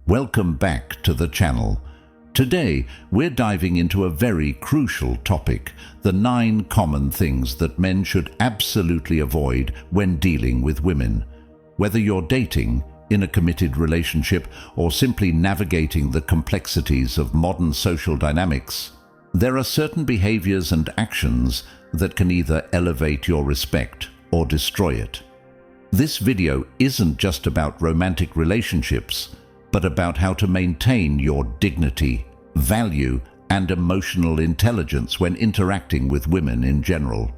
Welcome back to the channel. Today, we're diving into a very crucial topic, the 9 common things that men should absolutely avoid when dealing with women. Whether you're dating, in a committed relationship, or simply navigating the complexities of modern social dynamics, there are certain behaviors and actions that can either elevate your respect or destroy it. This video isn't just about romantic relationships, but about how to maintain your dignity, value, and emotional intelligence when interacting with women in general.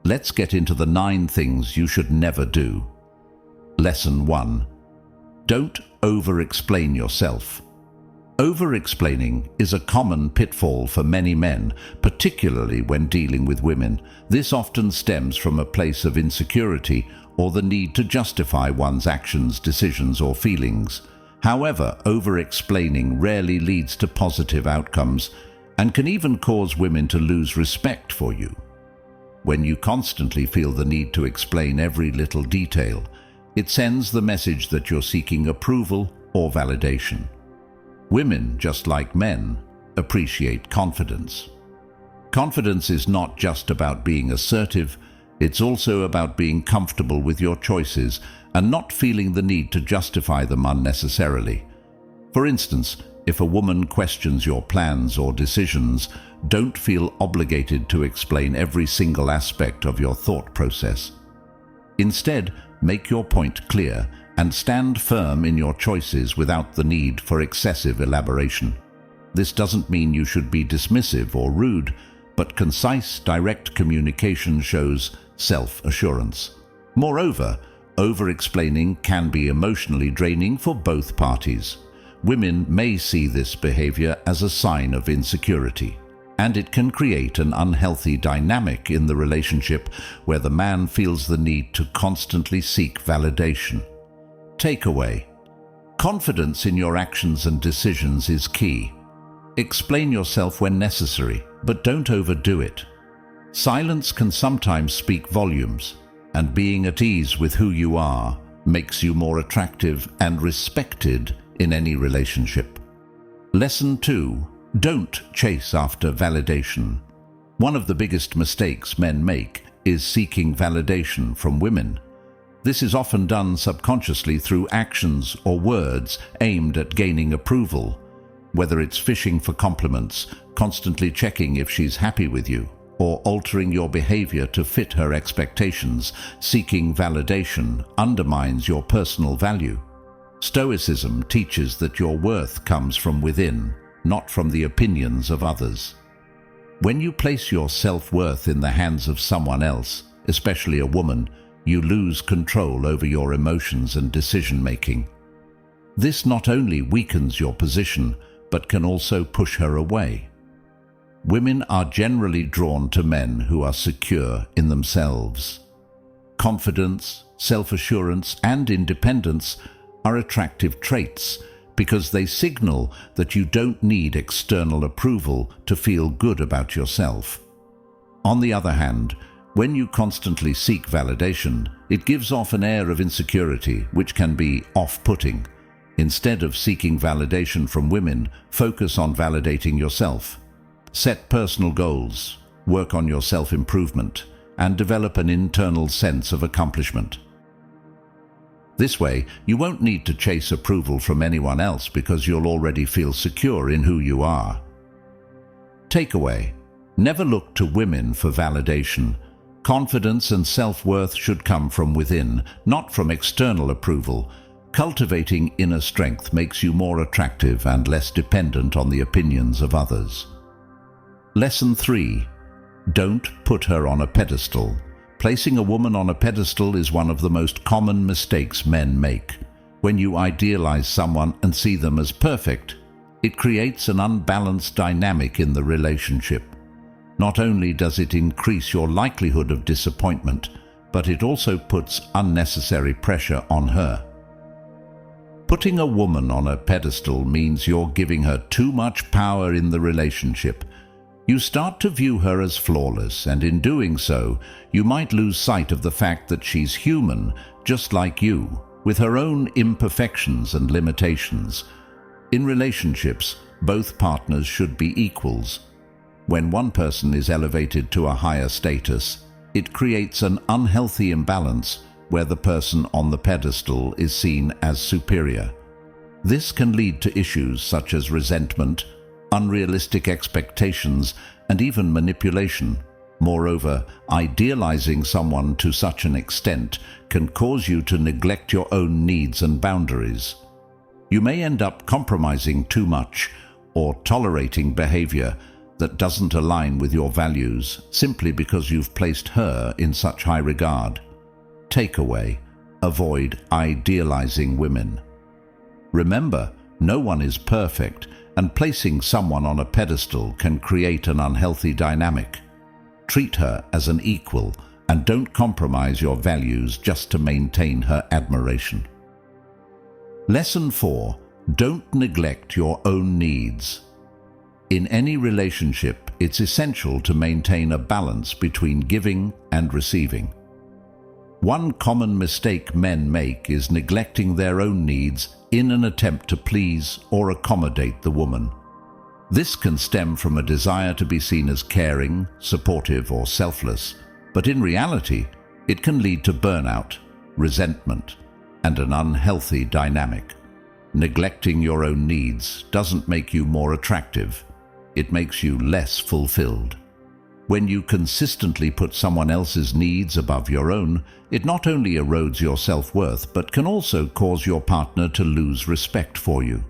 Let's get into the 9 things you should never do. Lesson 1. Don't over-explain yourself. Over-explaining is a common pitfall for many men, particularly when dealing with women. This often stems from a place of insecurity or the need to justify one's actions, decisions, or feelings. However, over-explaining rarely leads to positive outcomes and can even cause women to lose respect for you. When you constantly feel the need to explain every little detail, it sends the message that you're seeking approval or validation. Women, just like men, appreciate confidence. Confidence is not just about being assertive, it's also about being comfortable with your choices and not feeling the need to justify them unnecessarily. For instance, if a woman questions your plans or decisions, don't feel obligated to explain every single aspect of your thought process. Instead, make your point clear and stand firm in your choices without the need for excessive elaboration. This doesn't mean you should be dismissive or rude, but concise, direct communication shows self-assurance. Moreover, over-explaining can be emotionally draining for both parties. Women may see this behavior as a sign of insecurity, and it can create an unhealthy dynamic in the relationship where the man feels the need to constantly seek validation. Takeaway: confidence in your actions and decisions is key. Explain yourself when necessary, but don't overdo it. Silence can sometimes speak volumes, and being at ease with who you are makes you more attractive and respected in any relationship. Lesson 2. Don't chase after validation. One of the biggest mistakes men make is seeking validation from women. This is often done subconsciously through actions or words aimed at gaining approval, whether it's fishing for compliments, constantly checking if she's happy with you, or altering your behavior to fit her expectations. Seeking validation undermines your personal value. Stoicism teaches that your worth comes from within, not from the opinions of others. When you place your self-worth in the hands of someone else, especially a woman, you lose control over your emotions and decision-making. This not only weakens your position, but can also push her away. Women are generally drawn to men who are secure in themselves. Confidence, self-assurance, and independence are attractive traits because they signal that you don't need external approval to feel good about yourself. On the other hand, when you constantly seek validation, it gives off an air of insecurity, which can be off-putting. Instead of seeking validation from women, focus on validating yourself. Set personal goals, work on your self-improvement, and develop an internal sense of accomplishment. This way, you won't need to chase approval from anyone else because you'll already feel secure in who you are. Takeaway: never look to women for validation. Confidence and self-worth should come from within, not from external approval. Cultivating inner strength makes you more attractive and less dependent on the opinions of others. Lesson 3. Don't put her on a pedestal. Placing a woman on a pedestal is one of the most common mistakes men make. When you idealize someone and see them as perfect, it creates an unbalanced dynamic in the relationship. Not only does it increase your likelihood of disappointment, but it also puts unnecessary pressure on her. Putting a woman on a pedestal means you're giving her too much power in the relationship. You start to view her as flawless, and in doing so, you might lose sight of the fact that she's human, just like you. with her own imperfections and limitations. In relationships, both partners should be equals. When one person is elevated to a higher status, it creates an unhealthy imbalance where the person on the pedestal is seen as superior. This can lead to issues such as resentment, unrealistic expectations, and even manipulation. Moreover, idealizing someone to such an extent can cause you to neglect your own needs and boundaries. You may end up compromising too much or tolerating behavior that doesn't align with your values simply because you've placed her in such high regard. Takeaway: avoid idealizing women. Remember, no one is perfect, and placing someone on a pedestal can create an unhealthy dynamic. Treat her as an equal and don't compromise your values just to maintain her admiration. Lesson 4. Don't neglect your own needs. In any relationship, it's essential to maintain a balance between giving and receiving. One common mistake men make is neglecting their own needs in an attempt to please or accommodate the woman. This can stem from a desire to be seen as caring, supportive, or selfless, but in reality, it can lead to burnout, resentment, and an unhealthy dynamic. Neglecting your own needs doesn't make you more attractive. It makes you less fulfilled. When you consistently put someone else's needs above your own, it not only erodes your self-worth, but can also cause your partner to lose respect for you.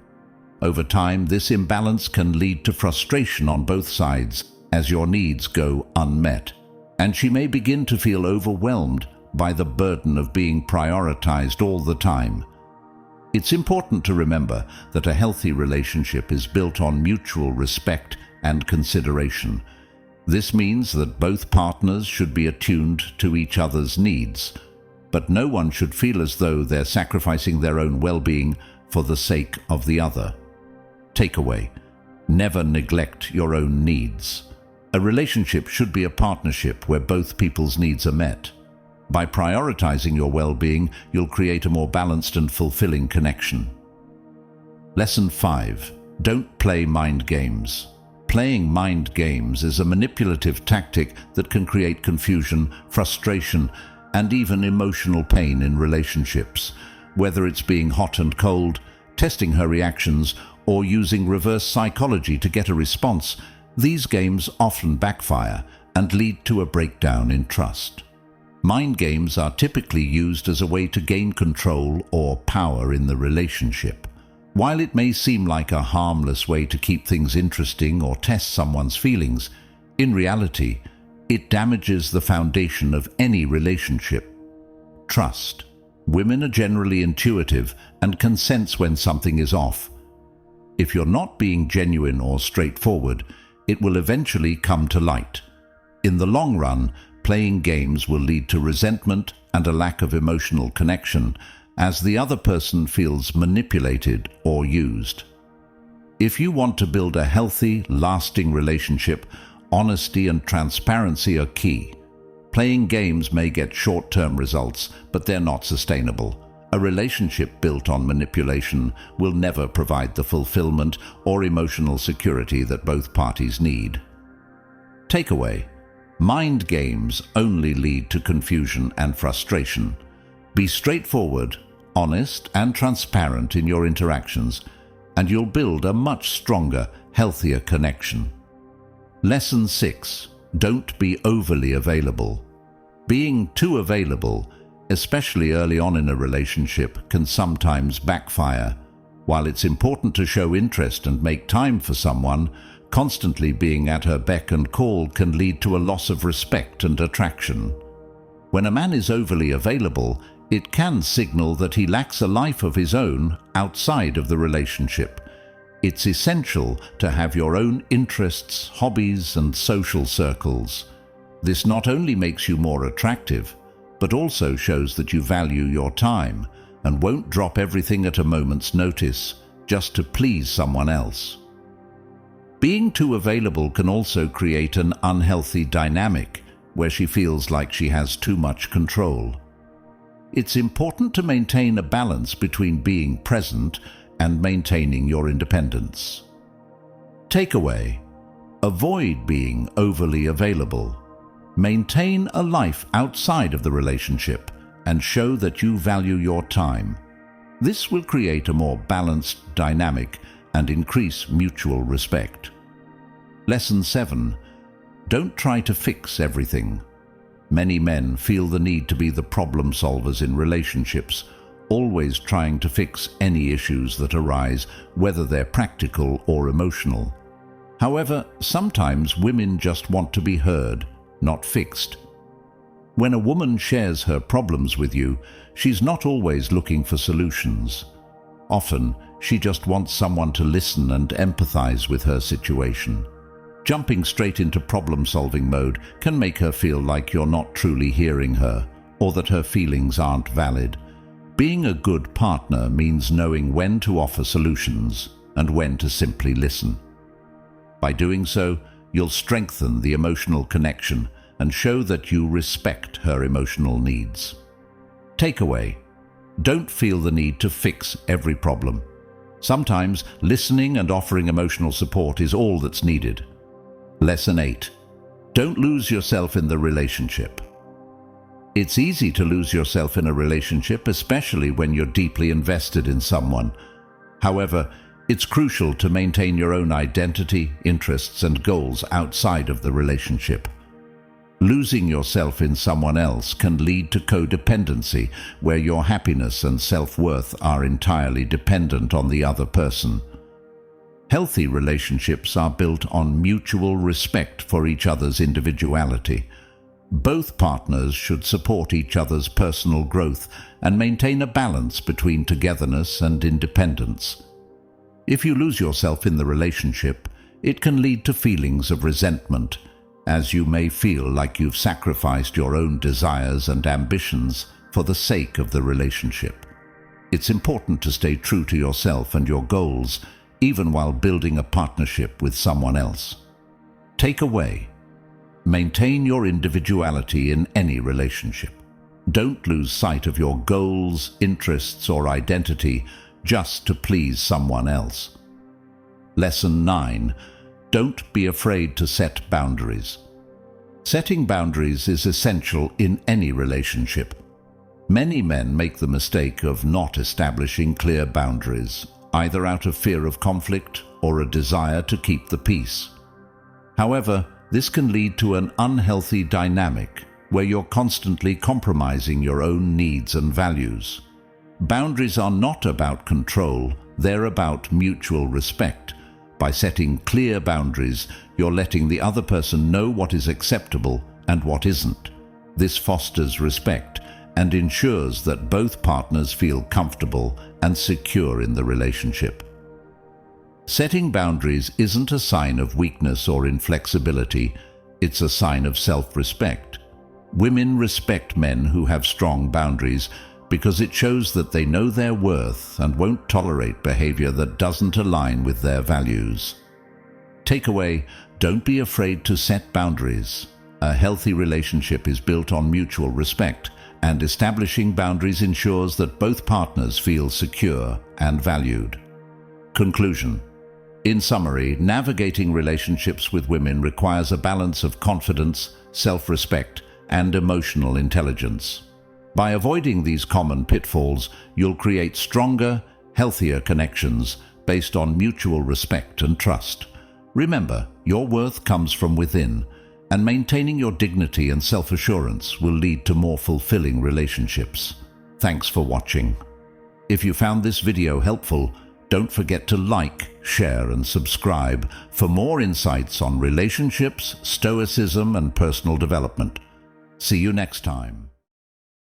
Over time, this imbalance can lead to frustration on both sides as your needs go unmet, and she may begin to feel overwhelmed by the burden of being prioritized all the time. It's important to remember that a healthy relationship is built on mutual respect and consideration. This means that both partners should be attuned to each other's needs, but no one should feel as though they're sacrificing their own well-being for the sake of the other. Takeaway: never neglect your own needs. A relationship should be a partnership where both people's needs are met. By prioritizing your well-being, you'll create a more balanced and fulfilling connection. Lesson 5. Don't play mind games. Playing mind games is a manipulative tactic that can create confusion, frustration, and even emotional pain in relationships. Whether it's being hot and cold, testing her reactions, or using reverse psychology to get a response, these games often backfire and lead to a breakdown in trust. Mind games are typically used as a way to gain control or power in the relationship. While it may seem like a harmless way to keep things interesting or test someone's feelings, in reality, it damages the foundation of any relationship: trust. Women are generally intuitive and can sense when something is off. If you're not being genuine or straightforward, it will eventually come to light. In the long run, playing games will lead to resentment and a lack of emotional connection, as the other person feels manipulated or used. If you want to build a healthy, lasting relationship, honesty and transparency are key. Playing games may get short-term results, but they're not sustainable. A relationship built on manipulation will never provide the fulfillment or emotional security that both parties need. Takeaway: mind games only lead to confusion and frustration. Be straightforward, honest, and transparent in your interactions, and you'll build a much stronger, healthier connection. Lesson 6. Don't be overly available. Being too available, especially early on in a relationship, can sometimes backfire. While it's important to show interest and make time for someone, constantly being at her beck and call can lead to a loss of respect and attraction. When a man is overly available, it can signal that he lacks a life of his own outside of the relationship. It's essential to have your own interests, hobbies, and social circles. This not only makes you more attractive, but also shows that you value your time and won't drop everything at a moment's notice just to please someone else. Being too available can also create an unhealthy dynamic where she feels like she has too much control. It's important to maintain a balance between being present and maintaining your independence. Takeaway: avoid being overly available. Maintain a life outside of the relationship and show that you value your time. This will create a more balanced dynamic and increase mutual respect. Lesson 7. Don't try to fix everything. Many men feel the need to be the problem solvers in relationships, always trying to fix any issues that arise, whether they're practical or emotional. However, sometimes women just want to be heard, not fixed. When a woman shares her problems with you, she's not always looking for solutions. Often, she just wants someone to listen and empathize with her situation. Jumping straight into problem-solving mode can make her feel like you're not truly hearing her, or that her feelings aren't valid. Being a good partner means knowing when to offer solutions and when to simply listen. By doing so, you'll strengthen the emotional connection and show that you respect her emotional needs. Takeaway: don't feel the need to fix every problem. Sometimes listening and offering emotional support is all that's needed. Lesson 8. Don't lose yourself in the relationship. It's easy to lose yourself in a relationship, especially when you're deeply invested in someone. However, it's crucial to maintain your own identity, interests, and goals outside of the relationship. Losing yourself in someone else can lead to codependency, where your happiness and self-worth are entirely dependent on the other person. Healthy relationships are built on mutual respect for each other's individuality. Both partners should support each other's personal growth and maintain a balance between togetherness and independence. If you lose yourself in the relationship, it can lead to feelings of resentment, as you may feel like you've sacrificed your own desires and ambitions for the sake of the relationship. It's important to stay true to yourself and your goals, even while building a partnership with someone else. Takeaway: maintain your individuality in any relationship. Don't lose sight of your goals, interests, or identity just to please someone else. Lesson 9. Don't be afraid to set boundaries. Setting boundaries is essential in any relationship. Many men make the mistake of not establishing clear boundaries, either out of fear of conflict or a desire to keep the peace. However, this can lead to an unhealthy dynamic where you're constantly compromising your own needs and values. Boundaries are not about control, they're about mutual respect. By setting clear boundaries, you're letting the other person know what is acceptable and what isn't. This fosters respect and ensures that both partners feel comfortable and secure in the relationship. Setting boundaries isn't a sign of weakness or inflexibility, it's a sign of self-respect. Women respect men who have strong boundaries because it shows that they know their worth and won't tolerate behavior that doesn't align with their values. Takeaway: don't be afraid to set boundaries. A healthy relationship is built on mutual respect, and establishing boundaries ensures that both partners feel secure and valued. Conclusion: in summary, navigating relationships with women requires a balance of confidence, self-respect, and emotional intelligence. By avoiding these common pitfalls, you'll create stronger, healthier connections based on mutual respect and trust. Remember, your worth comes from within, and maintaining your dignity and self-assurance will lead to more fulfilling relationships. Thanks for watching. If you found this video helpful, don't forget to like, share, and subscribe for more insights on relationships, stoicism, and personal development. See you next time.